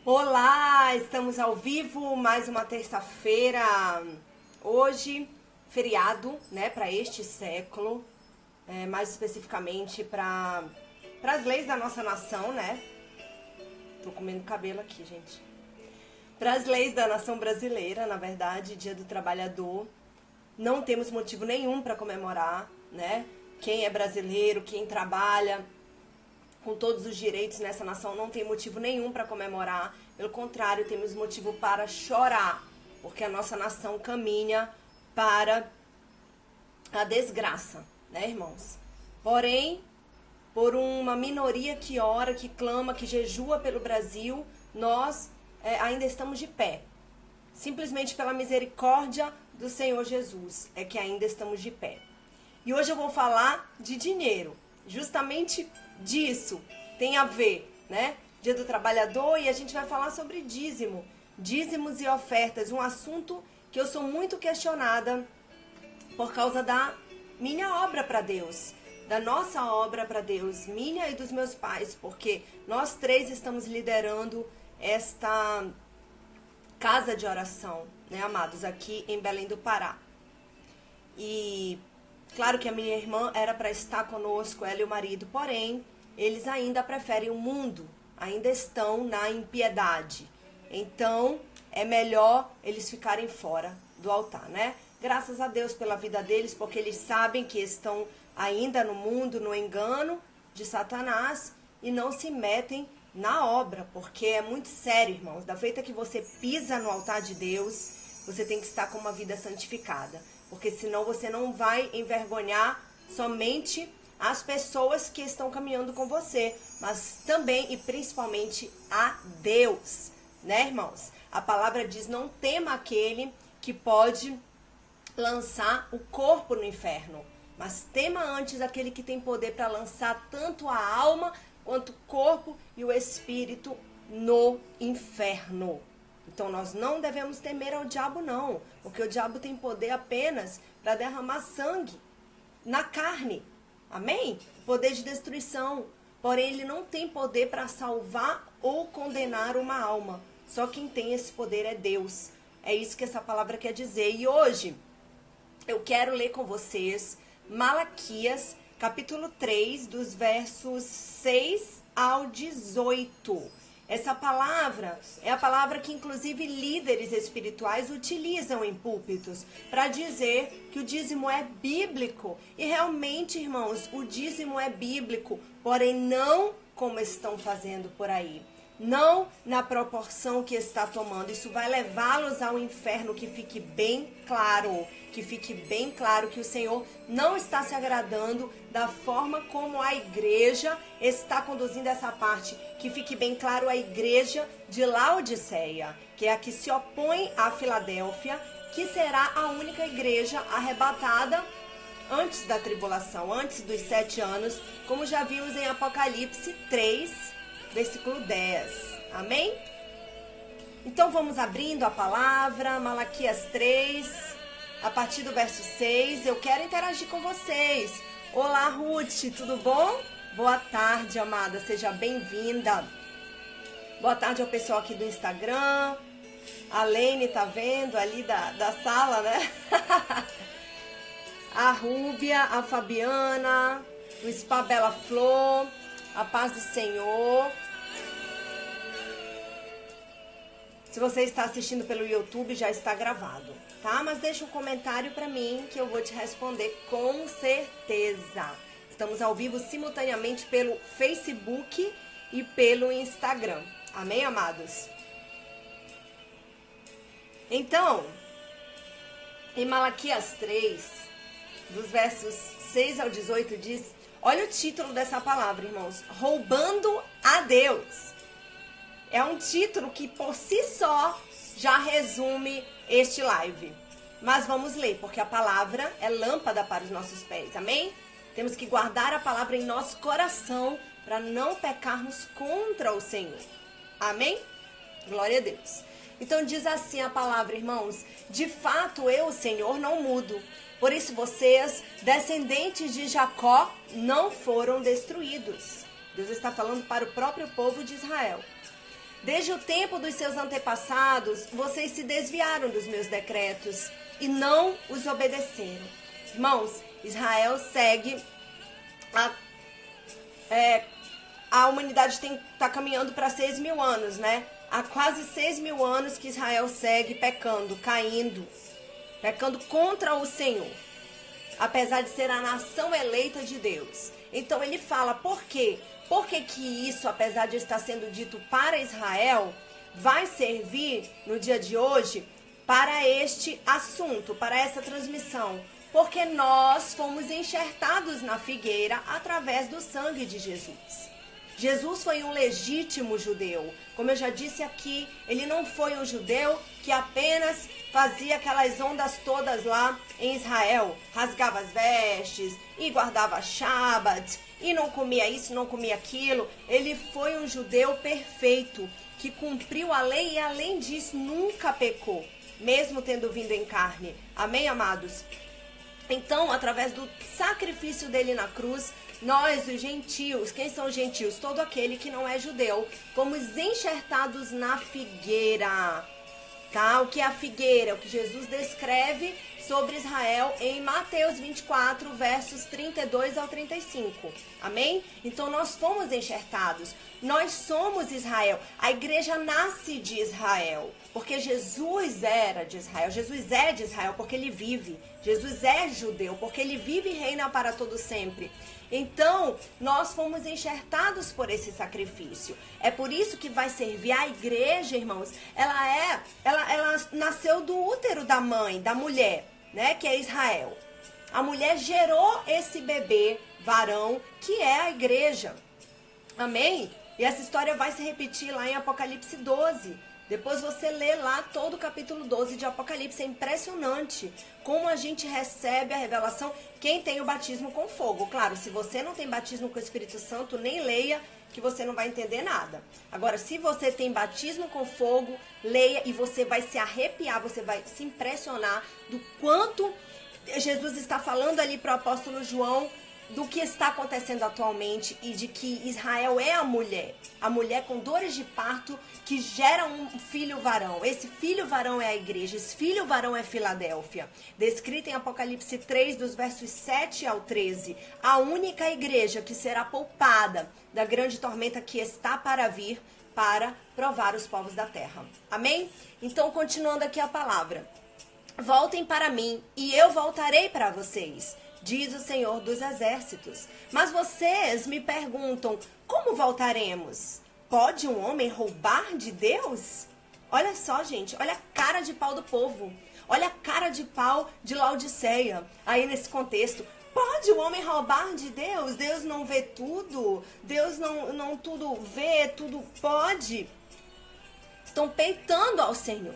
Olá, estamos ao vivo, mais uma terça-feira, hoje, feriado, né, para este século, mais especificamente para as leis da nossa nação, né, tô comendo cabelo aqui, gente, para as leis da nação brasileira, na verdade, Dia do Trabalhador, não temos motivo nenhum para comemorar, né, quem é brasileiro, quem trabalha, com todos os direitos nessa nação, não tem motivo nenhum para comemorar. Pelo contrário, temos motivo para chorar, porque a nossa nação caminha para a desgraça, né, irmãos? Porém, por uma minoria que ora, que clama, que jejua pelo Brasil, nós ainda estamos de pé. Simplesmente pela misericórdia do Senhor Jesus é que ainda estamos de pé. E hoje eu vou falar de dinheiro, justamente disso tem a ver, né? Dia do Trabalhador, e a gente vai falar sobre dízimos e ofertas, um assunto que eu sou muito questionada por causa da minha obra para Deus, da nossa obra para Deus, minha e dos meus pais, porque nós três estamos liderando esta casa de oração, né, amados, aqui em Belém do Pará. E claro que a minha irmã era para estar conosco, ela e o marido, porém, eles ainda preferem o mundo, ainda estão na impiedade. Então, é melhor eles ficarem fora do altar, né? Graças a Deus pela vida deles, porque eles sabem que estão ainda no mundo, no engano de Satanás, e não se metem na obra, porque é muito sério, irmãos. Da feita que você pisa no altar de Deus, você tem que estar com uma vida santificada, porque senão você não vai envergonhar somente as pessoas que estão caminhando com você, mas também e principalmente a Deus, né, irmãos? A palavra diz: não tema aquele que pode lançar o corpo no inferno, mas tema antes aquele que tem poder para lançar tanto a alma quanto o corpo e o espírito no inferno. Então nós não devemos temer ao diabo, não, porque o diabo tem poder apenas para derramar sangue na carne, amém? Poder de destruição, porém ele não tem poder para salvar ou condenar uma alma. Só quem tem esse poder é Deus. É isso que essa palavra quer dizer. E hoje eu quero ler com vocês Malaquias, capítulo 3, dos versos 6 ao 18. Essa palavra é a palavra que inclusive líderes espirituais utilizam em púlpitos para dizer que o dízimo é bíblico. E realmente, irmãos, o dízimo é bíblico, porém não como estão fazendo por aí. Não na proporção que está tomando. Isso vai levá-los ao inferno, que fique bem claro. Que fique bem claro que o Senhor não está se agradando da forma como a igreja está conduzindo essa parte. Que fique bem claro a igreja de Laodiceia, que é a que se opõe à Filadélfia, que será a única igreja arrebatada antes da tribulação, antes dos 7 anos, como já vimos em Apocalipse 3, versículo 10. Amém? Então vamos abrindo a palavra, Malaquias 3, a partir do verso 6. Eu quero interagir com vocês. Olá, Ruth, tudo bom? Boa tarde, amada, seja bem-vinda. Boa tarde ao pessoal aqui do Instagram. A Lene tá vendo ali da sala, né? A Rúbia, a Fabiana, o Spa Bela Flor, a paz do Senhor. Se você está assistindo pelo YouTube, já está gravado, tá? Mas deixa um comentário para mim que eu vou te responder com certeza. Estamos ao vivo simultaneamente pelo Facebook e pelo Instagram. Amém, amados? Então, em Malaquias 3, dos versos 6 ao 18, diz... Olha o título dessa palavra, irmãos. Roubando a Deus. É um título que por si só já resume este live. Mas vamos ler, porque a palavra é lâmpada para os nossos pés. Amém? Temos que guardar a palavra em nosso coração para não pecarmos contra o Senhor. Amém? Glória a Deus. Então diz assim a palavra, irmãos. De fato, eu, o Senhor, não mudo. Por isso vocês, descendentes de Jacó, não foram destruídos. Deus está falando para o próprio povo de Israel. Desde o tempo dos seus antepassados, vocês se desviaram dos meus decretos e não os obedeceram. Irmãos, Israel segue a humanidade está caminhando para 6.000 anos, né? Há quase 6.000 anos que Israel segue pecando, pecando contra o Senhor, apesar de ser a nação eleita de Deus. Então ele fala, por quê? Por que que isso, apesar de estar sendo dito para Israel, vai servir no dia de hoje para este assunto, para essa transmissão? Porque nós fomos enxertados na figueira através do sangue de Jesus. Jesus foi um legítimo judeu. Como eu já disse aqui, ele não foi um judeu que apenas fazia aquelas ondas todas lá em Israel. Rasgava as vestes e guardava Shabat e não comia isso, não comia aquilo. Ele foi um judeu perfeito que cumpriu a lei e além disso nunca pecou, mesmo tendo vindo em carne. Amém, amados? Então, através do sacrifício dele na cruz, nós, os gentios, quem são os gentios? Todo aquele que não é judeu, fomos enxertados na figueira, tá? O que é a figueira? O que Jesus descreve sobre Israel em Mateus 24, versos 32 ao 35, amém? Então nós fomos enxertados, nós somos Israel, a igreja nasce de Israel, porque Jesus era de Israel, Jesus é de Israel porque ele vive, Jesus é judeu porque ele vive e reina para todo sempre. Então, nós fomos enxertados por esse sacrifício. É por isso que vai servir a igreja, irmãos. Ela nasceu do útero da mãe, da mulher, né, que é Israel. A mulher gerou esse bebê varão, que é a igreja. Amém? E essa história vai se repetir lá em Apocalipse 12. Depois você lê lá todo o capítulo 12 de Apocalipse. É impressionante como a gente recebe a revelação. Quem tem o batismo com fogo. Claro, se você não tem batismo com o Espírito Santo, nem leia, que você não vai entender nada. Agora, se você tem batismo com fogo, leia e você vai se arrepiar, você vai se impressionar do quanto Jesus está falando ali para o apóstolo João, do que está acontecendo atualmente e de que Israel é a mulher com dores de parto que gera um filho varão. Esse filho varão é a igreja, esse filho varão é Filadélfia. Descrita em Apocalipse 3, dos versos 7 ao 13. A única igreja que será poupada da grande tormenta que está para vir para provar os povos da terra. Amém? Então, continuando aqui a palavra. Voltem para mim e eu voltarei para vocês, diz o Senhor dos Exércitos. Mas vocês me perguntam, como voltaremos? Pode um homem roubar de Deus? Olha só, gente, olha a cara de pau do povo. Olha a cara de pau de Laodiceia, aí nesse contexto. Pode o homem roubar de Deus? Deus não vê tudo? Deus não tudo vê, tudo pode? Estão peitando ao Senhor.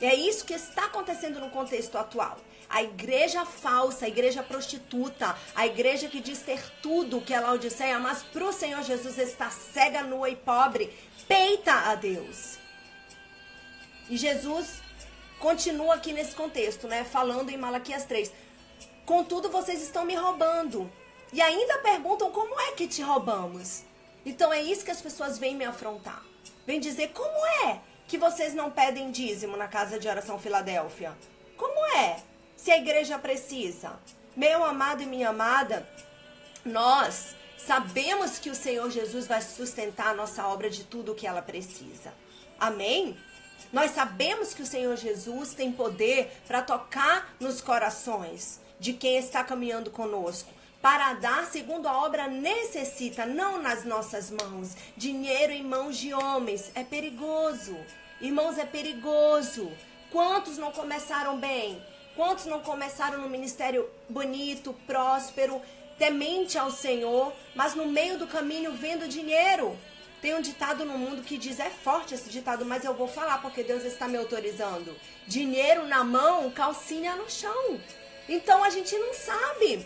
É isso que está acontecendo no contexto atual. A igreja falsa, a igreja prostituta, a igreja que diz ter tudo que é Laodiceia, mas para o Senhor Jesus está cega, nua e pobre, peita a Deus. E Jesus continua aqui nesse contexto, né? Falando em Malaquias 3. Contudo, vocês estão me roubando. E ainda perguntam como é que te roubamos. Então é isso que as pessoas vêm me afrontar. Vêm dizer, como é que vocês não pedem dízimo na casa de oração Filadélfia? Como é? Se a igreja precisa. Meu amado e minha amada, nós sabemos que o Senhor Jesus vai sustentar a nossa obra de tudo o que ela precisa. Amém? Nós sabemos que o Senhor Jesus tem poder para tocar nos corações de quem está caminhando conosco, para dar segundo a obra necessita, não nas nossas mãos. Dinheiro em mãos de homens é perigoso. Irmãos, é perigoso. Quantos não começaram bem? Quantos não começaram no ministério bonito, próspero, temente ao Senhor, mas no meio do caminho vendo dinheiro? Tem um ditado no mundo que diz, é forte esse ditado, mas eu vou falar porque Deus está me autorizando. Dinheiro na mão, calcinha no chão. Então a gente não sabe.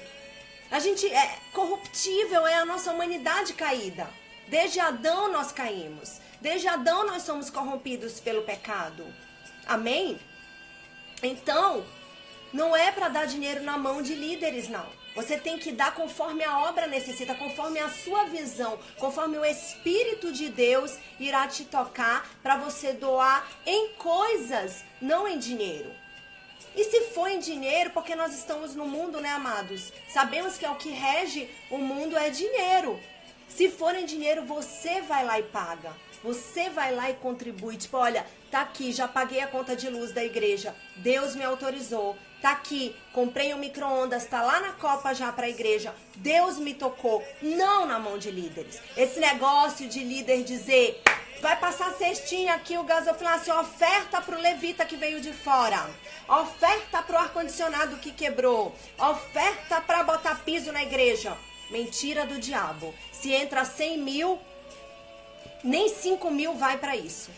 A gente é corruptível, é a nossa humanidade caída. Desde Adão nós caímos. Desde Adão nós somos corrompidos pelo pecado. Amém? Então, não é para dar dinheiro na mão de líderes, não. Você tem que dar conforme a obra necessita, conforme a sua visão, conforme o Espírito de Deus irá te tocar para você doar em coisas, não em dinheiro. E se for em dinheiro, porque nós estamos no mundo, né, amados? Sabemos que é o que rege o mundo é dinheiro. Se for em dinheiro, você vai lá e paga. Você vai lá e contribui. Tipo, olha, tá aqui, já paguei a conta de luz da igreja. Deus me autorizou. Tá aqui, comprei um micro-ondas, tá lá na copa já pra igreja. Deus me tocou. Não na mão de líderes. Esse negócio de líder dizer, vai passar cestinha aqui, o gasofilácio, oferta pro levita que veio de fora. Oferta pro ar-condicionado que quebrou. Oferta pra botar piso na igreja. Mentira do diabo. Se entra 100 mil, nem 5 mil vai pra isso.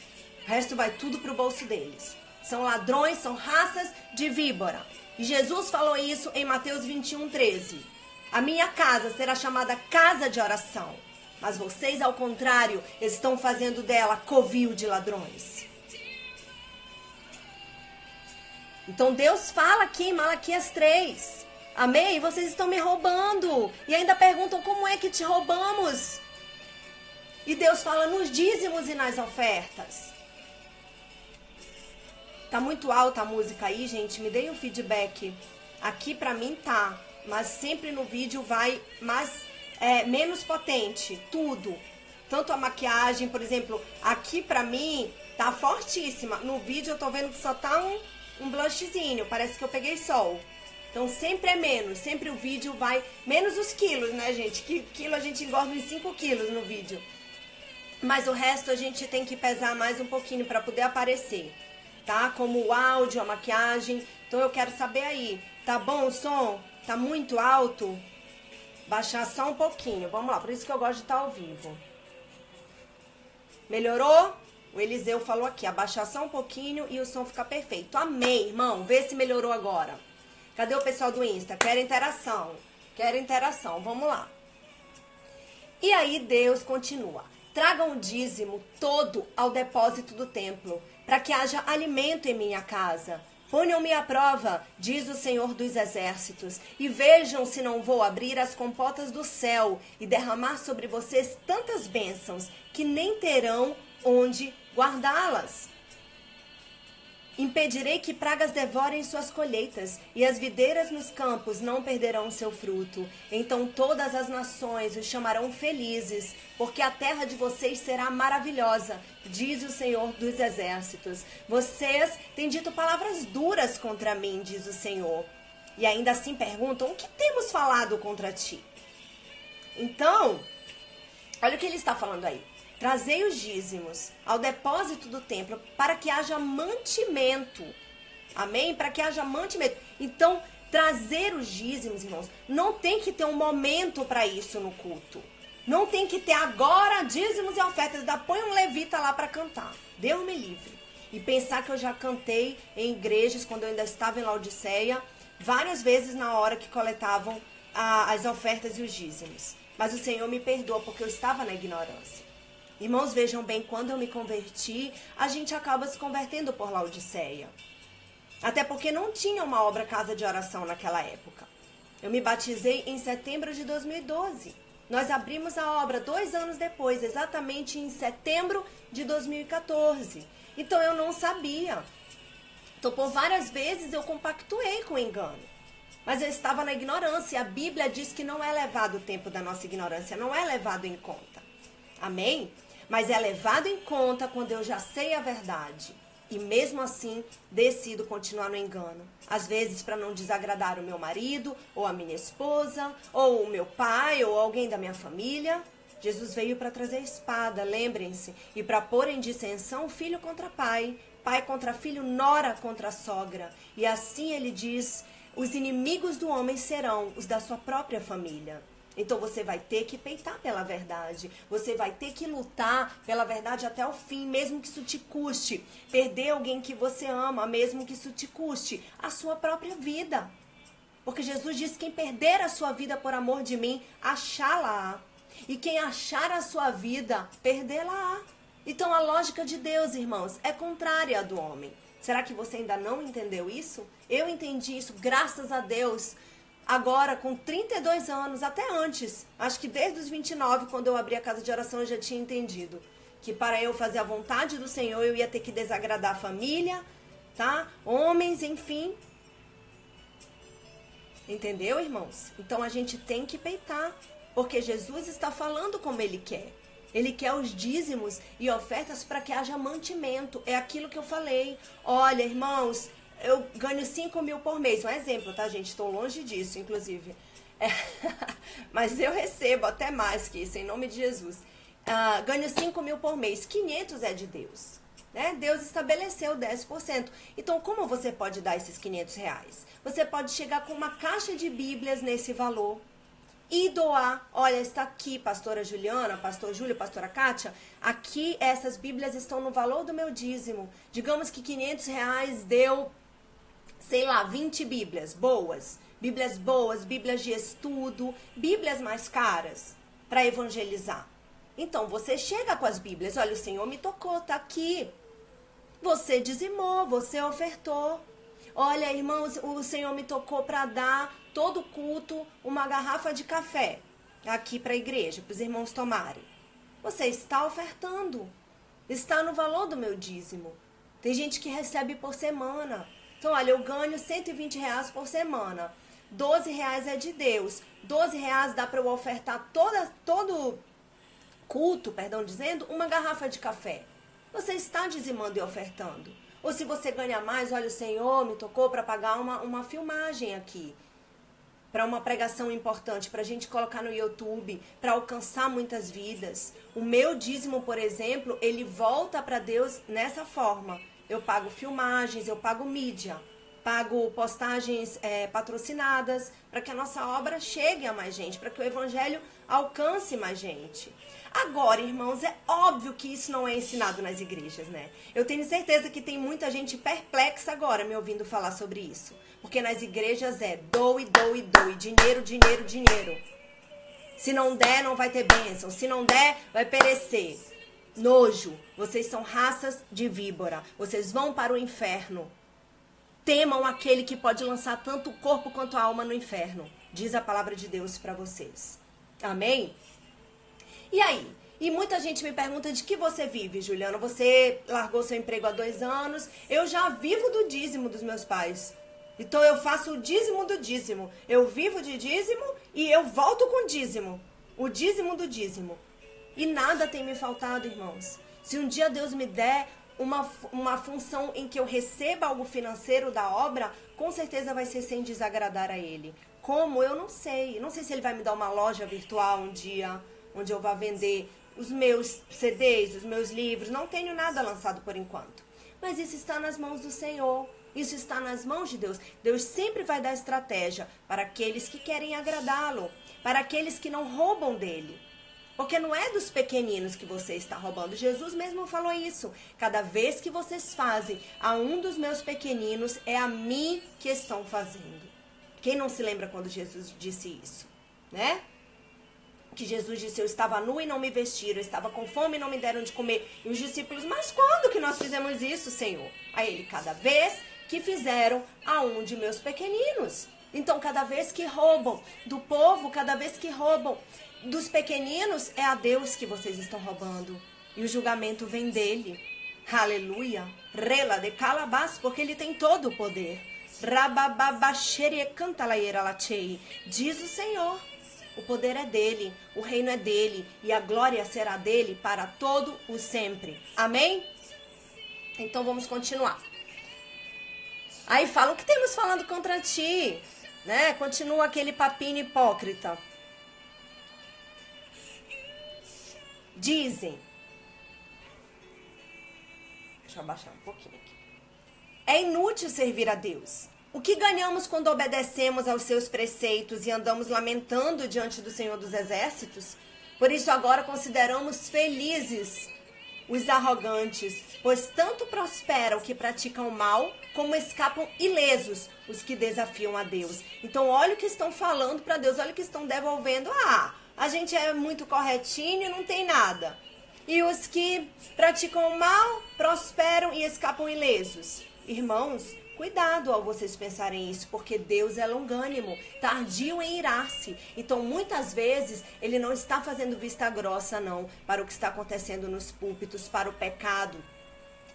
O resto vai tudo pro bolso deles. São ladrões, são raças de víbora. E Jesus falou isso em Mateus 21:13. A minha casa será chamada casa de oração. Mas vocês, ao contrário, estão fazendo dela covil de ladrões. Então Deus fala aqui em Malaquias 3. Amém? E vocês estão me roubando. E ainda perguntam como é que te roubamos. E Deus fala nos dízimos e nas ofertas. Tá muito alta a música aí, gente. Me deem um feedback. Aqui pra mim tá. Mas sempre no vídeo vai menos potente. Tudo. Tanto a maquiagem, por exemplo. Aqui pra mim tá fortíssima. No vídeo eu tô vendo que só tá um blushzinho. Parece que eu peguei sol. Então sempre é menos. Sempre o vídeo vai... Menos os quilos, né, gente? Quilo a gente engorda em 5 quilos no vídeo. Mas o resto a gente tem que pesar mais um pouquinho pra poder aparecer. Tá? Como o áudio, a maquiagem. Então eu quero saber aí. Tá bom o som? Tá muito alto? Baixar só um pouquinho. Vamos lá. Por isso que eu gosto de estar ao vivo. Melhorou? O Eliseu falou aqui. Abaixar só um pouquinho e o som fica perfeito. Amém, irmão. Vê se melhorou agora. Cadê o pessoal do Insta? Quero interação. Quero interação. Vamos lá. E aí Deus continua. Tragam o dízimo todo ao depósito do templo, para que haja alimento em minha casa. Ponham-me à prova, diz o Senhor dos Exércitos, e vejam se não vou abrir as comportas do céu e derramar sobre vocês tantas bênçãos que nem terão onde guardá-las. Impedirei que pragas devorem suas colheitas, e as videiras nos campos não perderão seu fruto. Então todas as nações os chamarão felizes, porque a terra de vocês será maravilhosa, diz o Senhor dos Exércitos. Vocês têm dito palavras duras contra mim, diz o Senhor. E ainda assim perguntam, o que temos falado contra ti? Então, olha o que ele está falando aí. Trazei os dízimos ao depósito do templo para que haja mantimento. Amém? Para que haja mantimento. Então, trazer os dízimos, irmãos, não tem que ter um momento para isso no culto. Não tem que ter agora dízimos e ofertas. Ainda põe um levita lá para cantar. Deus me livre. E pensar que eu já cantei em igrejas, quando eu ainda estava em Laodiceia, várias vezes na hora que coletavam as ofertas e os dízimos. Mas o Senhor me perdoa porque eu estava na ignorância. Irmãos, vejam bem, quando eu me converti, a gente acaba se convertendo por Laodiceia. Até porque não tinha uma obra casa de oração naquela época. Eu me batizei em setembro de 2012. Nós abrimos a obra 2 anos depois, exatamente em setembro de 2014. Então eu não sabia. Então por várias vezes eu compactuei com o engano. Mas eu estava na ignorância. A Bíblia diz que não é levado o tempo da nossa ignorância, não é levado em conta. Amém? Mas é levado em conta quando eu já sei a verdade. E mesmo assim, decido continuar no engano. Às vezes para não desagradar o meu marido, ou a minha esposa, ou o meu pai, ou alguém da minha família. Jesus veio para trazer espada, lembrem-se. E para pôr em dissensão filho contra pai, pai contra filho, nora contra sogra. E assim ele diz, os inimigos do homem serão os da sua própria família. Então você vai ter que peitar pela verdade. Você vai ter que lutar pela verdade até o fim, mesmo que isso te custe. Perder alguém que você ama, mesmo que isso te custe a sua própria vida. Porque Jesus disse, quem perder a sua vida por amor de mim, achá-la-á. E quem achar a sua vida, perdê-la-á. Então a lógica de Deus, irmãos, é contrária à do homem. Será que você ainda não entendeu isso? Eu entendi isso, graças a Deus. agora com 32 anos, até antes, acho que desde os 29, quando eu abri a casa de oração, eu já tinha entendido que para eu fazer a vontade do Senhor, eu ia ter que desagradar a família, tá? Homens, enfim. Entendeu, irmãos? Então a gente tem que peitar, porque Jesus está falando como Ele quer. Ele quer os dízimos e ofertas para que haja mantimento. É aquilo que eu falei. Olha, irmãos, eu ganho 5 mil por mês. Um exemplo, tá, gente? Estou longe disso, inclusive. Mas eu recebo até mais que isso, em nome de Jesus. Ganho 5 mil por mês. 500 é de Deus. Né? Deus estabeleceu 10%. Então, como você pode dar esses 500 reais? Você pode chegar com uma caixa de Bíblias nesse valor e doar. Olha, está aqui, pastora Juliana, pastor Júlio, pastora Kátia. Aqui, essas Bíblias estão no valor do meu dízimo. Digamos que 500 reais deu, sei lá, 20 Bíblias boas. Bíblias boas, Bíblias de estudo, Bíblias mais caras para evangelizar. Então, você chega com as Bíblias. Olha, o Senhor me tocou, tá aqui. Você dizimou, você ofertou. Olha, irmãos, o Senhor me tocou para dar todo culto uma garrafa de café aqui para a igreja, para os irmãos tomarem. Você está ofertando. Está no valor do meu dízimo. Tem gente que recebe por semana. Então, olha, eu ganho 120 reais por semana. 12 reais é de Deus. 12 reais dá para eu ofertar todo culto, dizendo, uma garrafa de café. Você está dizimando e ofertando. Ou se você ganha mais, olha, o Senhor me tocou para pagar uma filmagem aqui. Para uma pregação importante, para a gente colocar no YouTube, para alcançar muitas vidas. O meu dízimo, por exemplo, ele volta para Deus nessa forma. Eu pago filmagens, eu pago mídia, pago postagens patrocinadas, para que a nossa obra chegue a mais gente, para que o evangelho alcance mais gente. Agora, irmãos, é óbvio que isso não é ensinado nas igrejas, né? Eu tenho certeza que tem muita gente perplexa agora me ouvindo falar sobre isso. Porque nas igrejas doe, doe, doe, dinheiro, dinheiro, dinheiro. Se não der, não vai ter bênção. Se não der, vai perecer. Nojo. Vocês são raças de víbora. Vocês vão para o inferno. Temam aquele que pode lançar tanto o corpo quanto a alma no inferno. Diz a palavra de Deus para vocês. Amém? E aí? E muita gente me pergunta de que você vive, Juliana? Você largou seu emprego há 2 anos. Eu já vivo do dízimo dos meus pais. Então eu faço o dízimo do dízimo. Eu vivo de dízimo e eu volto com dízimo. O dízimo do dízimo. E nada tem me faltado, irmãos. Se um dia Deus me der uma função em que eu receba algo financeiro da obra, com certeza vai ser sem desagradar a Ele. Como? Eu não sei. Não sei se Ele vai me dar uma loja virtual um dia, onde eu vá vender os meus CDs, os meus livros. Não tenho nada lançado por enquanto. Mas isso está nas mãos do Senhor. Isso está nas mãos de Deus. Deus sempre vai dar estratégia para aqueles que querem agradá-lo, para aqueles que não roubam dele. Porque não é dos pequeninos que você está roubando. Jesus mesmo falou isso. Cada vez que vocês fazem a um dos meus pequeninos, é a mim que estão fazendo. Quem não se lembra quando Jesus disse isso, né? Que Jesus disse, eu estava nu e não me vestiram, eu estava com fome e não me deram de comer. E os discípulos, mas quando que nós fizemos isso, Senhor? Aí ele, cada vez que fizeram a um de meus pequeninos. Então, cada vez que roubam do povo, cada vez que roubam dos pequeninos, é a Deus que vocês estão roubando. E o julgamento vem dele. Aleluia. Rela de calabás, porque ele tem todo o poder. Diz o Senhor. O poder é dele, o reino é dele e a glória será dele para todo o sempre. Amém? Então vamos continuar. Aí falam, o que temos falando contra ti? Né? Continua aquele papinho hipócrita. Dizem. Deixa eu abaixar um pouquinho aqui. É inútil servir a Deus. O que ganhamos quando obedecemos aos seus preceitos e andamos lamentando diante do Senhor dos Exércitos? Por isso agora consideramos felizes os arrogantes, pois tanto prosperam os que praticam o mal, como escapam ilesos os que desafiam a Deus. Então olha o que estão falando para Deus, olha o que estão devolvendo. A gente é muito corretinho e não tem nada. E os que praticam o mal prosperam e escapam ilesos. Irmãos, Cuidado ao vocês pensarem isso, porque Deus é longânimo, tardio em irar-se. Então, muitas vezes, ele não está fazendo vista grossa, não, para o que está acontecendo nos púlpitos, para o pecado.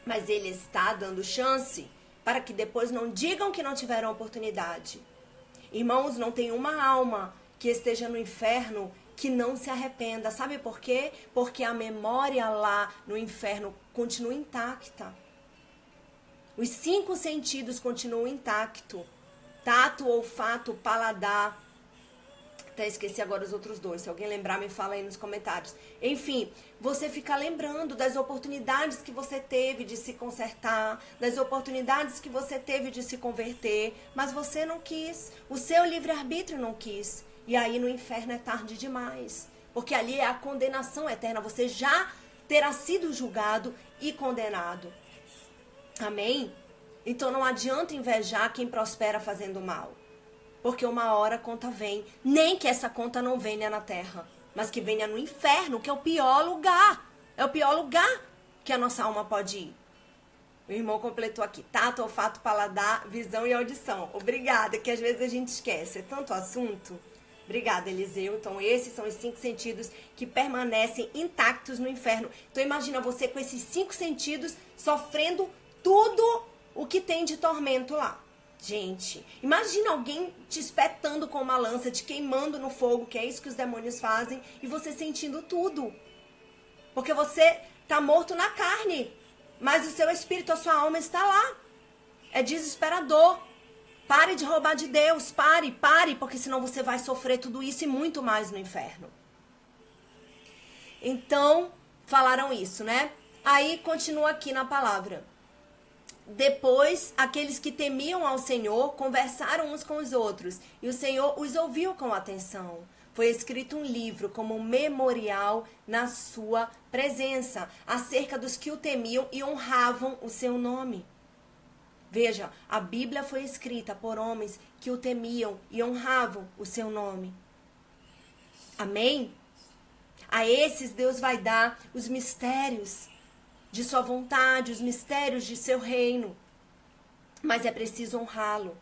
Mas ele está dando chance para que depois não digam que não tiveram oportunidade. Irmãos, não tem uma alma que esteja no inferno que não se arrependa. Sabe por quê? Porque a memória lá no inferno continua intacta. Os 5 sentidos continuam intactos. Tato, olfato, paladar. Até esqueci agora os outros 2. Se alguém lembrar, me fala aí nos comentários. Enfim, você fica lembrando das oportunidades que você teve de se consertar, das oportunidades que você teve de se converter, mas você não quis. O seu livre-arbítrio não quis. E aí no inferno é tarde demais. Porque ali é a condenação eterna. Você já terá sido julgado e condenado. Amém? Então não adianta invejar quem prospera fazendo mal. Porque uma hora a conta vem. Nem que essa conta não venha na terra, mas que venha no inferno, que é o pior lugar. É o pior lugar que a nossa alma pode ir. O irmão completou aqui. Tato, olfato, paladar, visão e audição. Obrigada, que às vezes a gente esquece. É tanto assunto. Obrigada, Eliseu. Então, esses são os 5 sentidos que permanecem intactos no inferno. Então, imagina você com esses 5 sentidos sofrendo tudo o que tem de tormento lá. Gente, imagina alguém te espetando com uma lança, te queimando no fogo, que é isso que os demônios fazem, e você sentindo tudo. Porque você tá morto na carne, mas o seu espírito, a sua alma está lá. É desesperador. Pare de roubar de Deus, pare, porque senão você vai sofrer tudo isso e muito mais no inferno. Então, falaram isso, né? Aí, continua aqui na palavra. Depois, aqueles que temiam ao Senhor conversaram uns com os outros, e o Senhor os ouviu com atenção. Foi escrito um livro como memorial na sua presença, acerca dos que o temiam e honravam o seu nome. Veja, a Bíblia foi escrita por homens que o temiam e honravam o seu nome. Amém? A esses Deus vai dar os mistérios de sua vontade, os mistérios de seu reino. Mas é preciso honrá-lo.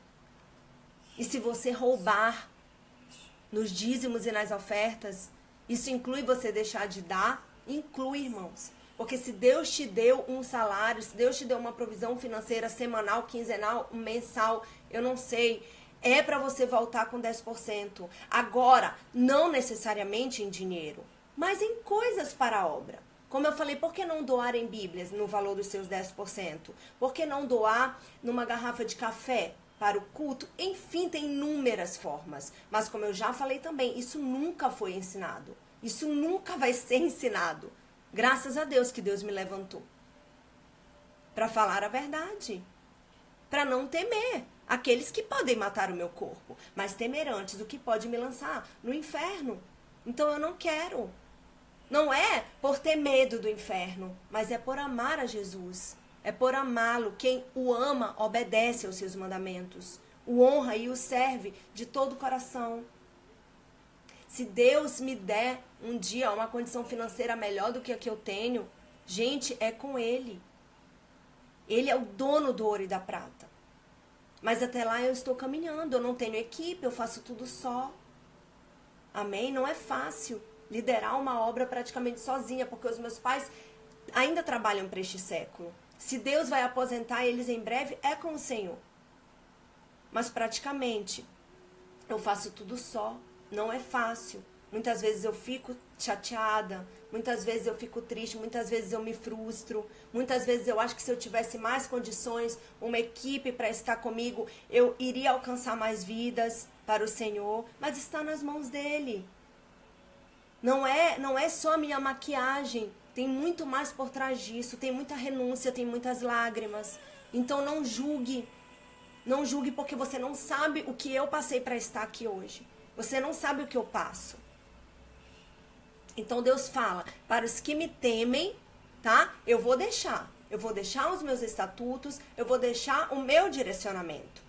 E se você roubar nos dízimos e nas ofertas, isso inclui você deixar de dar? Inclui, irmãos. Porque se Deus te deu um salário, se Deus te deu uma provisão financeira semanal, quinzenal, mensal, eu não sei, é para você voltar com 10%. Agora, não necessariamente em dinheiro, mas em coisas para a obra. Como eu falei, por que não doar em Bíblias no valor dos seus 10%? Por que não doar numa garrafa de café para o culto? Enfim, tem inúmeras formas. Mas como eu já falei também, isso nunca foi ensinado. Isso nunca vai ser ensinado. Graças a Deus que Deus me levantou. Para falar a verdade. Para não temer aqueles que podem matar o meu corpo. Mas temer antes o que pode me lançar no inferno. Então eu não quero. Não é por ter medo do inferno, mas é por amar a Jesus. É por amá-lo. Quem o ama, obedece aos seus mandamentos. O honra e o serve de todo o coração. Se Deus me der um dia uma condição financeira melhor do que a que eu tenho, gente, é com Ele. Ele é o dono do ouro e da prata. Mas até lá eu estou caminhando, eu não tenho equipe, eu faço tudo só. Amém? Não é fácil liderar uma obra praticamente sozinha, porque os meus pais ainda trabalham para este século. Se Deus vai aposentar eles em breve, é com o Senhor. Mas praticamente eu faço tudo só. Não é fácil. Muitas vezes eu fico chateada, muitas vezes eu fico triste, muitas vezes eu me frustro, muitas vezes eu acho que se eu tivesse mais condições, uma equipe para estar comigo, eu iria alcançar mais vidas para o Senhor, mas está nas mãos dele. Não é só a minha maquiagem, tem muito mais por trás disso, tem muita renúncia, tem muitas lágrimas. Então não julgue porque você não sabe o que eu passei para estar aqui hoje. Você não sabe o que eu passo. Então Deus fala, para os que me temem, tá? Eu vou deixar os meus estatutos, eu vou deixar o meu direcionamento.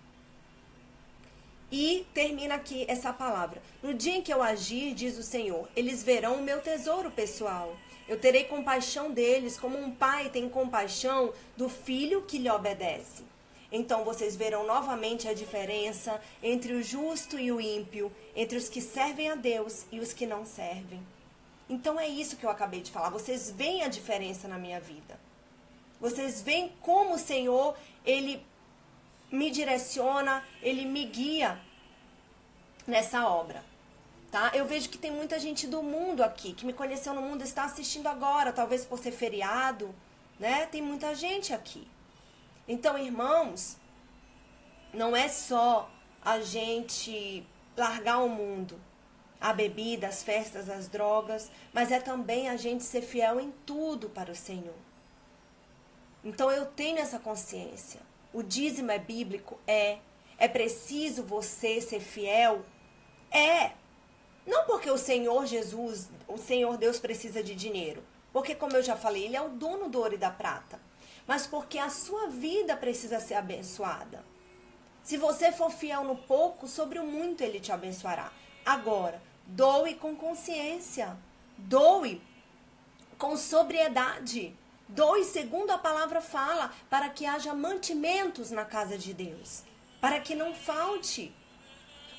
E termina aqui essa palavra. No dia em que eu agir, diz o Senhor, eles verão o meu tesouro pessoal. Eu terei compaixão deles, como um pai tem compaixão do filho que lhe obedece. Então vocês verão novamente a diferença entre o justo e o ímpio, entre os que servem a Deus e os que não servem. Então é isso que eu acabei de falar. Vocês veem a diferença na minha vida. Vocês veem como o Senhor, Ele me direciona, Ele me guia nessa obra. Tá? Eu vejo que tem muita gente do mundo aqui, que me conheceu no mundo, está assistindo agora, talvez por ser feriado, né? Tem muita gente aqui. Então, irmãos, não é só a gente largar o mundo, a bebida, as festas, as drogas, mas é também a gente ser fiel em tudo para o Senhor. Então, eu tenho essa consciência. O dízimo é bíblico? É. É preciso você ser fiel? É. Não porque o Senhor Jesus, o Senhor Deus precisa de dinheiro. Porque, como eu já falei, Ele é o dono do ouro e da prata. Mas porque a sua vida precisa ser abençoada. Se você for fiel no pouco, sobre o muito Ele te abençoará. Agora, doe com consciência. Doe com sobriedade. Doe segundo a palavra fala, para que haja mantimentos na casa de Deus. Para que não falte.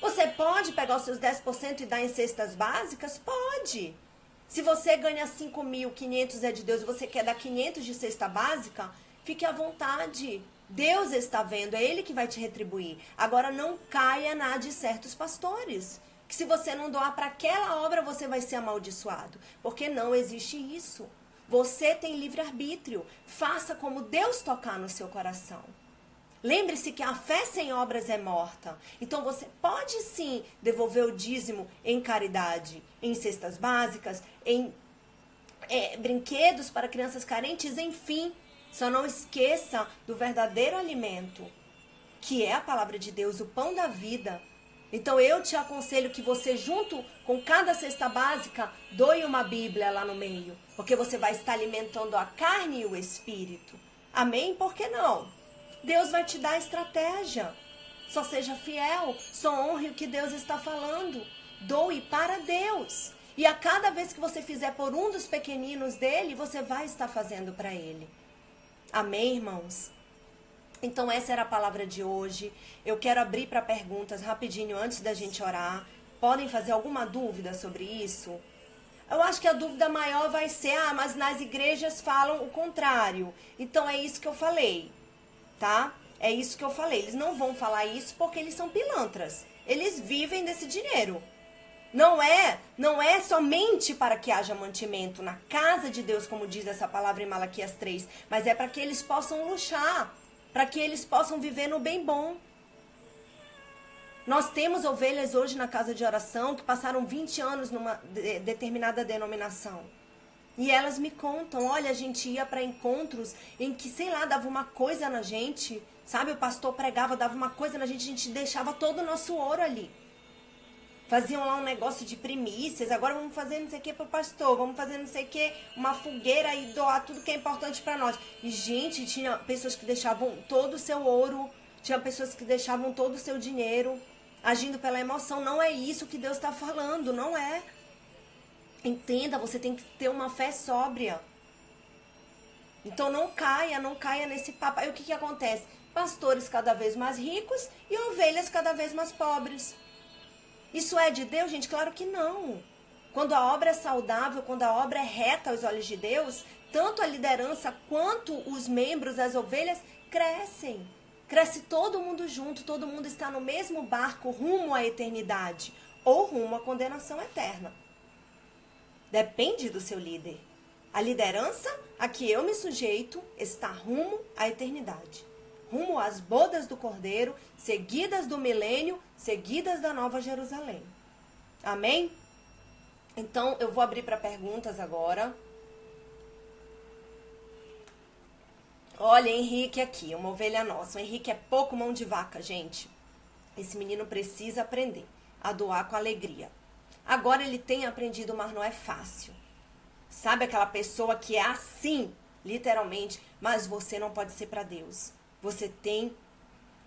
Você pode pegar os seus 10% e dar em cestas básicas? Pode. Se você ganha 5.500 é de Deus e você quer dar 500 de cesta básica, fique à vontade. Deus está vendo, é Ele que vai te retribuir. Agora não caia na de certos pastores, que se você não doar para aquela obra, você vai ser amaldiçoado. Porque não existe isso. Você tem livre-arbítrio. Faça como Deus tocar no seu coração. Lembre-se que a fé sem obras é morta. Então você pode sim devolver o dízimo em caridade, em cestas básicas, em brinquedos para crianças carentes, enfim. Só não esqueça do verdadeiro alimento, que é a palavra de Deus, o pão da vida. Então eu te aconselho que você, junto com cada cesta básica, doe uma Bíblia lá no meio. Porque você vai estar alimentando a carne e o espírito. Amém? Por que não? Deus vai te dar estratégia. Só seja fiel, só honre o que Deus está falando. Doe para Deus. E a cada vez que você fizer por um dos pequeninos dele, você vai estar fazendo para ele. Amém, irmãos? Então essa era a palavra de hoje. Eu quero abrir para perguntas rapidinho antes da gente orar. Podem fazer alguma dúvida sobre isso? Eu acho que a dúvida maior vai ser, mas nas igrejas falam o contrário. Então é isso que eu falei. Tá? É isso que eu falei. Eles não vão falar isso porque eles são pilantras. Eles vivem desse dinheiro. Não é somente para que haja mantimento na casa de Deus, como diz essa palavra em Malaquias 3, mas é para que eles possam luxar, para que eles possam viver no bem bom. Nós temos ovelhas hoje na casa de oração que passaram 20 anos numa determinada denominação. E elas me contam, olha, a gente ia para encontros em que, sei lá, dava uma coisa na gente, sabe? O pastor pregava, dava uma coisa na gente, a gente deixava todo o nosso ouro ali. Faziam lá um negócio de primícias, agora vamos fazer não sei o que para o pastor, vamos fazer não sei o que, uma fogueira e doar tudo que é importante para nós. E, gente, tinha pessoas que deixavam todo o seu ouro, tinha pessoas que deixavam todo o seu dinheiro, agindo pela emoção. Não é isso que Deus está falando, não é. Entenda, você tem que ter uma fé sóbria. Então não caia nesse papo. Aí o que acontece? Pastores cada vez mais ricos e ovelhas cada vez mais pobres. Isso é de Deus, gente? Claro que não. Quando a obra é saudável, quando a obra é reta aos olhos de Deus, tanto a liderança quanto os membros, as ovelhas, crescem. Cresce todo mundo junto, todo mundo está no mesmo barco rumo à eternidade ou rumo à condenação eterna. Depende do seu líder. A liderança a que eu me sujeito está rumo à eternidade. Rumo às bodas do Cordeiro, seguidas do milênio, seguidas da Nova Jerusalém. Amém? Então, eu vou abrir para perguntas agora. Olha, Henrique aqui, uma ovelha nossa. O Henrique é pouco mão de vaca, gente. Esse menino precisa aprender a doar com alegria. Agora ele tem aprendido, mas não é fácil. Sabe aquela pessoa que é assim, literalmente, mas você não pode ser para Deus. Você tem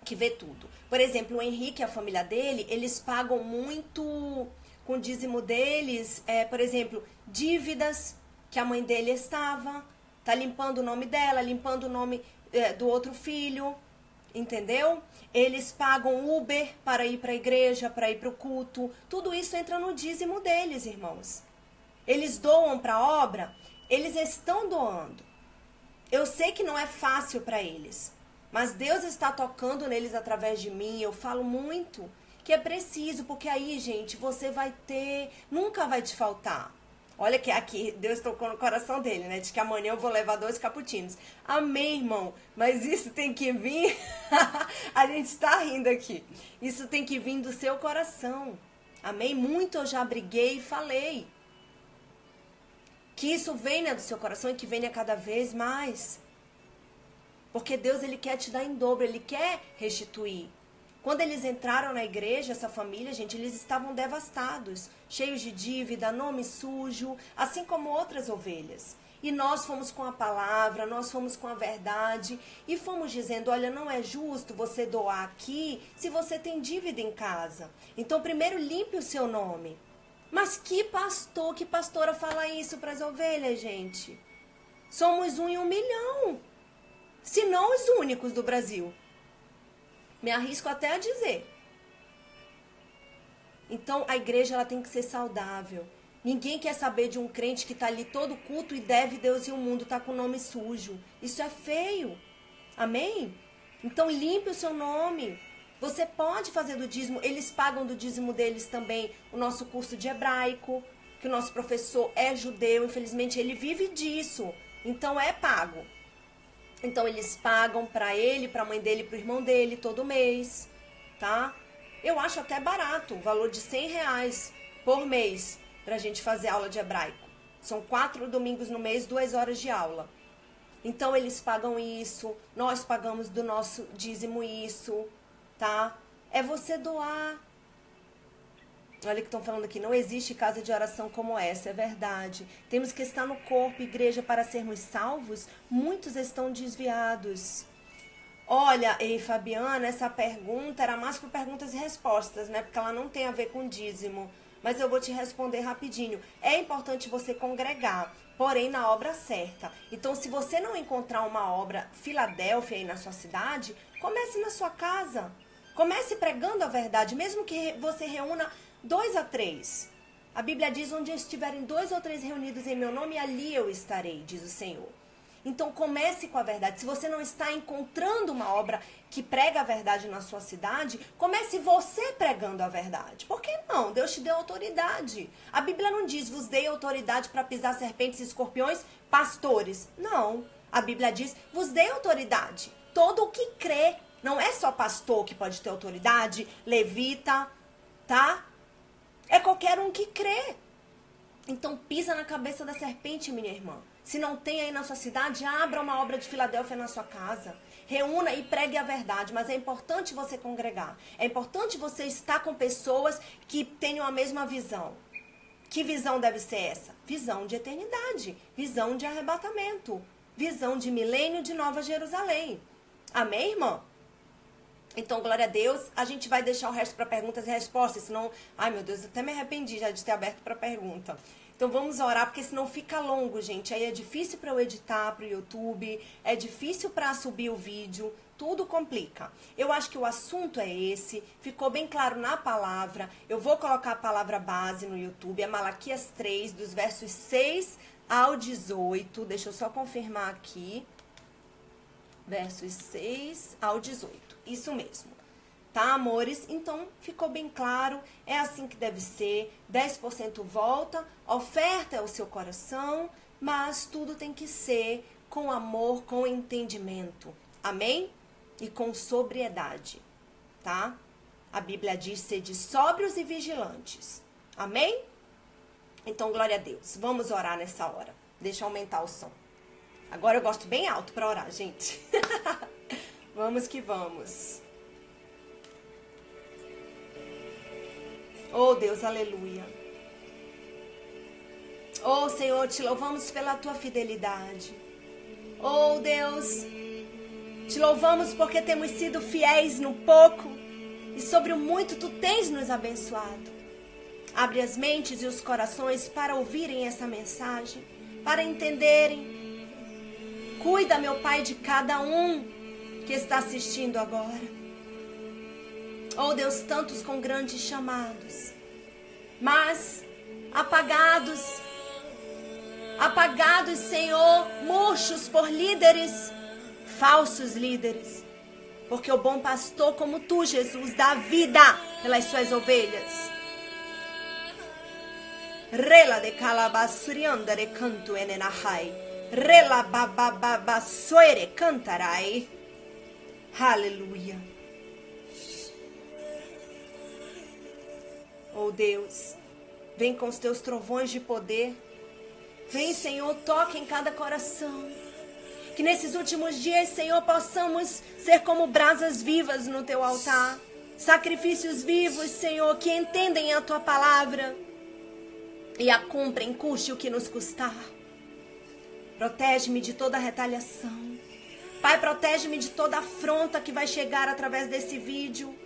que ver tudo. Por exemplo, o Henrique e a família dele, eles pagam muito com o dízimo deles, por exemplo, dívidas que a mãe dele estava, tá limpando o nome dela, limpando o nome do outro filho. Entendeu? Eles pagam Uber para ir para a igreja, para ir para o culto. Tudo isso entra no dízimo deles, irmãos. Eles doam para a obra, eles estão doando. Eu sei que não é fácil para eles, mas Deus está tocando neles através de mim. Eu falo muito que é preciso, porque aí, gente, você vai ter, nunca vai te faltar. Olha que aqui Deus tocou no coração dele, né? De que amanhã eu vou levar 2 cappuccinos. Amém, irmão. Mas isso tem que vir... A gente está rindo aqui. Isso tem que vir do seu coração. Amém? Muito eu já briguei e falei. Que isso venha do seu coração e que venha cada vez mais. Porque Deus, Ele quer te dar em dobro. Ele quer restituir. Quando eles entraram na igreja, essa família, gente, eles estavam devastados, cheios de dívida, nome sujo, assim como outras ovelhas. E nós fomos com a palavra, nós fomos com a verdade e fomos dizendo, olha, não é justo você doar aqui se você tem dívida em casa. Então, primeiro limpe o seu nome. Mas que pastor, que pastora fala isso para as ovelhas, gente? Somos 1 em 1 milhão, se não os únicos do Brasil. Me arrisco até a dizer. Então, a igreja ela tem que ser saudável. Ninguém quer saber de um crente que está ali todo culto e deve Deus e o mundo, está com o nome sujo. Isso é feio. Amém? Então, limpe o seu nome. Você pode fazer do dízimo. Eles pagam do dízimo deles também o nosso curso de hebraico, que o nosso professor é judeu. Infelizmente, ele vive disso. Então, é pago. Então, eles pagam para ele, para a mãe dele, para o irmão dele, todo mês, tá? Eu acho até barato, o valor de R$100 por mês, para a gente fazer aula de hebraico. São 4 domingos no mês, 2 horas de aula. Então, eles pagam isso, nós pagamos do nosso dízimo isso, tá? É você doar. Olha o que estão falando aqui, não existe casa de oração como essa, é verdade. Temos que estar no corpo, igreja, para sermos salvos. Muitos estão desviados. Olha, ei, Fabiana, essa pergunta era mais para perguntas e respostas, né? Porque ela não tem a ver com dízimo. Mas eu vou te responder rapidinho. É importante você congregar, porém na obra certa. Então, se você não encontrar uma obra Filadélfia aí na sua cidade, comece na sua casa. Comece pregando a verdade, mesmo que você reúna 2 a 3. A Bíblia diz, onde estiverem 2 ou 3 reunidos em meu nome, ali eu estarei, diz o Senhor. Então comece com a verdade. Se você não está encontrando uma obra que prega a verdade na sua cidade, comece você pregando a verdade. Por que não? Deus te deu autoridade. A Bíblia não diz, vos dei autoridade para pisar serpentes e escorpiões, pastores. Não. A Bíblia diz, vos dei autoridade. Todo o que crê, não é só pastor que pode ter autoridade, levita, tá? É qualquer um que crê. Então pisa na cabeça da serpente, minha irmã. Se não tem aí na sua cidade, abra uma obra de Filadélfia na sua casa. Reúna e pregue a verdade. Mas é importante você congregar. É importante você estar com pessoas que tenham a mesma visão. Que visão deve ser essa? Visão de eternidade. Visão de arrebatamento. Visão de milênio de Nova Jerusalém. Amém, irmã? Então, glória a Deus, a gente vai deixar o resto para perguntas e respostas, senão... Ai, meu Deus, eu até me arrependi já de ter aberto para pergunta. Então, vamos orar, porque senão fica longo, gente. Aí é difícil para eu editar para o YouTube, é difícil para subir o vídeo, tudo complica. Eu acho que o assunto é esse, ficou bem claro na palavra. Eu vou colocar a palavra base no YouTube, é Malaquias 3, dos versos 6 ao 18. Deixa eu só confirmar aqui. Versos 6 ao 18. Isso mesmo. Tá, amores? Então, ficou bem claro. É assim que deve ser. 10% volta. Oferta é o seu coração. Mas tudo tem que ser com amor, com entendimento. Amém? E com sobriedade. Tá? A Bíblia diz ser de sóbrios e vigilantes. Amém? Então, glória a Deus. Vamos orar nessa hora. Deixa eu aumentar o som. Agora eu gosto bem alto para orar, gente. Vamos que vamos. Oh, Deus, aleluia. Oh, Senhor, te louvamos pela tua fidelidade. Oh, Deus, te louvamos porque temos sido fiéis no pouco e sobre o muito tu tens nos abençoado. Abre as mentes e os corações para ouvirem essa mensagem, para entenderem. Cuida, meu Pai, de cada um que está assistindo agora. Oh Deus, tantos com grandes chamados, mas apagados, Senhor, murchos por líderes, falsos líderes. Porque o bom pastor como tu, Jesus, dá vida pelas suas ovelhas. Rela de calabassurianda de canto enenahai. Rela babababasoere cantarai. Aleluia. Oh Deus, vem com os teus trovões de poder. Vem, Senhor, toque em cada coração. Que nesses últimos dias, Senhor, possamos ser como brasas vivas no teu altar. Sacrifícios vivos, Senhor, que entendem a tua palavra e a cumprem, custe o que nos custar. Protege-me de toda retaliação. Pai, protege-me de toda afronta que vai chegar através desse vídeo.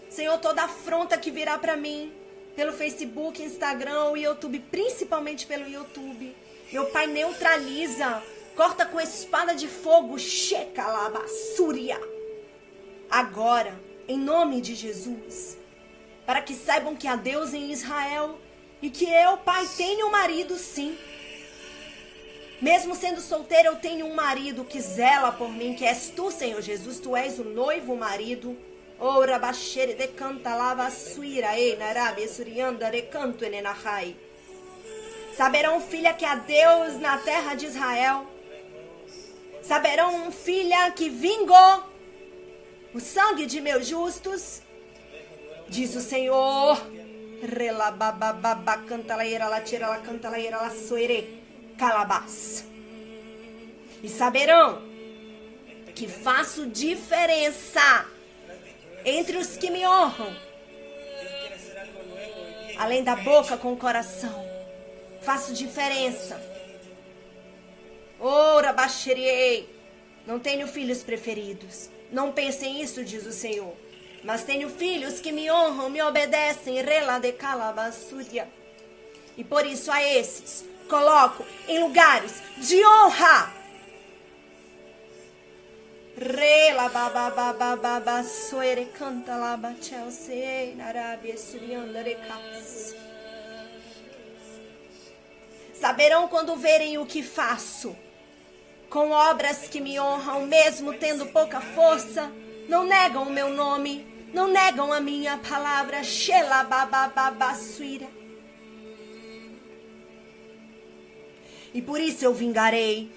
Senhor, toda afronta que virá para mim pelo Facebook, Instagram e YouTube, principalmente pelo YouTube. Meu Pai, neutraliza, corta com espada de fogo, checa lá, bassúria. Agora, em nome de Jesus, para que saibam que há Deus em Israel e que eu, Pai, tenho um marido, sim. Mesmo sendo solteira, eu tenho um marido que zela por mim, que és tu, Senhor Jesus, tu és o noivo marido. Ora baixere de canta lava suira e narabe surianda de canto enenahai. Saberão, filha, que há Deus na terra de Israel. Saberão, filha, que vingou o sangue de meus justos, diz o Senhor. Rela babababa canta la ira la tira la canta la ira la soere calabás. E saberão que faço diferença entre os que me honram, além da boca com o coração, faço diferença. Ora, baixeriei, não tenho filhos preferidos, não pensem isso, diz o Senhor, mas tenho filhos que me honram, me obedecem, rela de calabassúria, e por isso a esses coloco em lugares de honra. Rela bababababa soere canta laba chelsea narabia surianda recas. Saberão quando verem o que faço, com obras que me honram, mesmo tendo pouca força, não negam o meu nome, não negam a minha palavra, shela babababa suira. E por isso eu vingarei.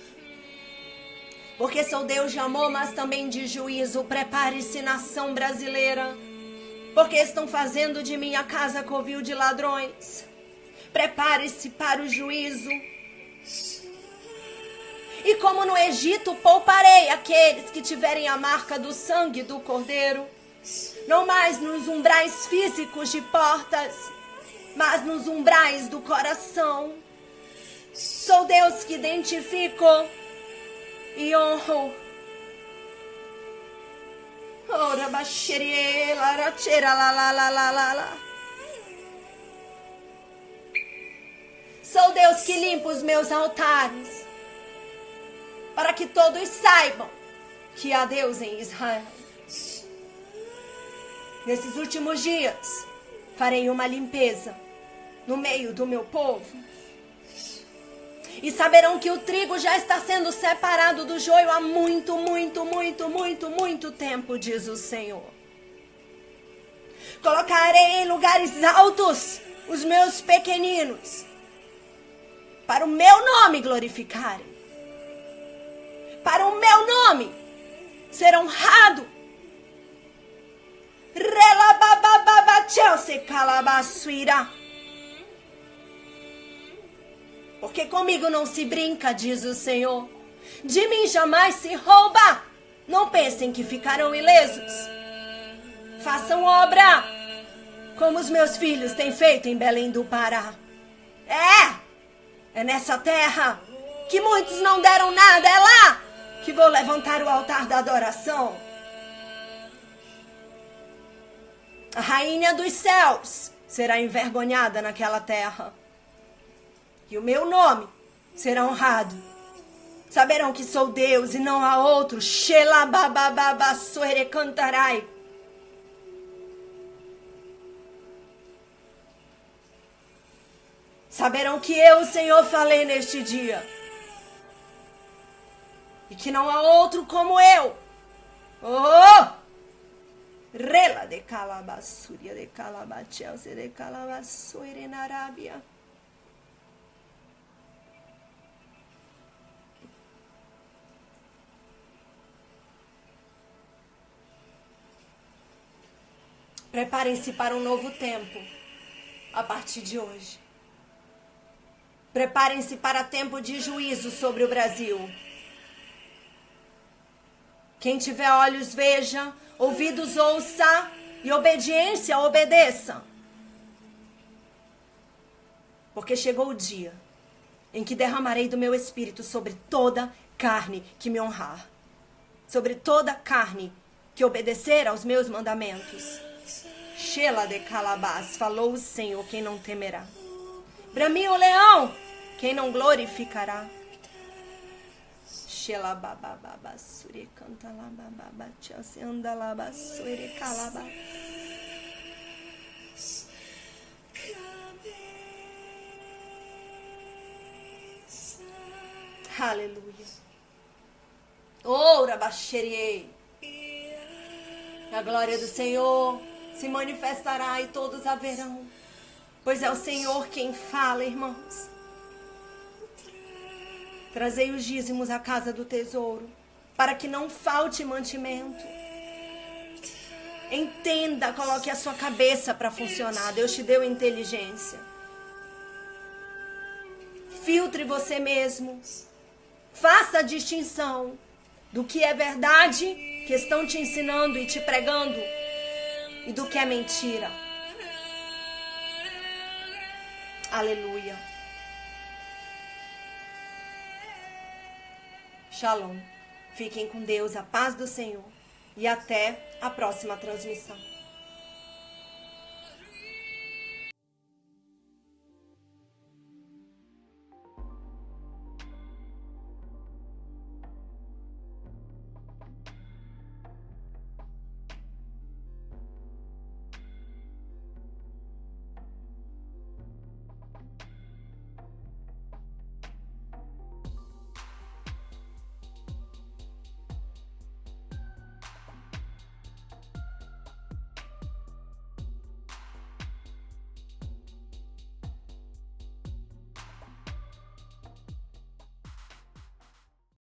Porque sou Deus de amor, mas também de juízo. Prepare-se, nação brasileira, porque estão fazendo de minha casa covil de ladrões. Prepare-se para o juízo. E como no Egito, pouparei aqueles que tiverem a marca do sangue do Cordeiro. Não mais nos umbrais físicos de portas, mas nos umbrais do coração. Sou Deus que identifico e honro. Ora baixerie, larachera, la. Sou Deus que limpa os meus altares, para que todos saibam que há Deus em Israel. Nesses últimos dias, farei uma limpeza no meio do meu povo. E saberão que o trigo já está sendo separado do joio há muito tempo, diz o Senhor. Colocarei em lugares altos os meus pequeninos, para o meu nome glorificarem, para o meu nome ser honrado. Porque comigo não se brinca, diz o Senhor. De mim jamais se rouba. Não pensem que ficarão ilesos. Façam obra, como os meus filhos têm feito em Belém do Pará. É nessa terra que muitos não deram nada. É lá que vou levantar o altar da adoração. A rainha dos céus será envergonhada naquela terra. E o meu nome será honrado. Saberão que sou Deus e não há outro. Xelababababassoere cantarai. Saberão que eu, Senhor, falei neste dia. E que não há outro como eu. Oh! Rela de calabassuria de calabatielse de calabassoire na Arábia. Preparem-se para um novo tempo a partir de hoje. Preparem-se para tempo de juízo sobre o Brasil. Quem tiver olhos veja, ouvidos ouça e obediência obedeça. Porque chegou o dia em que derramarei do meu espírito sobre toda carne que me honrar. Sobre toda carne que obedecer aos meus mandamentos. Shela de Calabás, falou o Senhor, quem não temerá. Bramiu o leão, quem não glorificará. Shela babababasure canta lá bababatia se anda lá basure calaba. Aleluia. Ora baixeriei. A glória do Senhor se manifestará e todos a verão. Pois é o Senhor quem fala, irmãos. Trazei os dízimos à casa do tesouro, para que não falte mantimento. Entenda, coloque a sua cabeça para funcionar. Deus te deu inteligência. Filtre você mesmo. Faça a distinção do que é verdade, que estão te ensinando e te pregando, e do que é mentira. Aleluia. Shalom. Fiquem com Deus, a paz do Senhor. E até a próxima transmissão.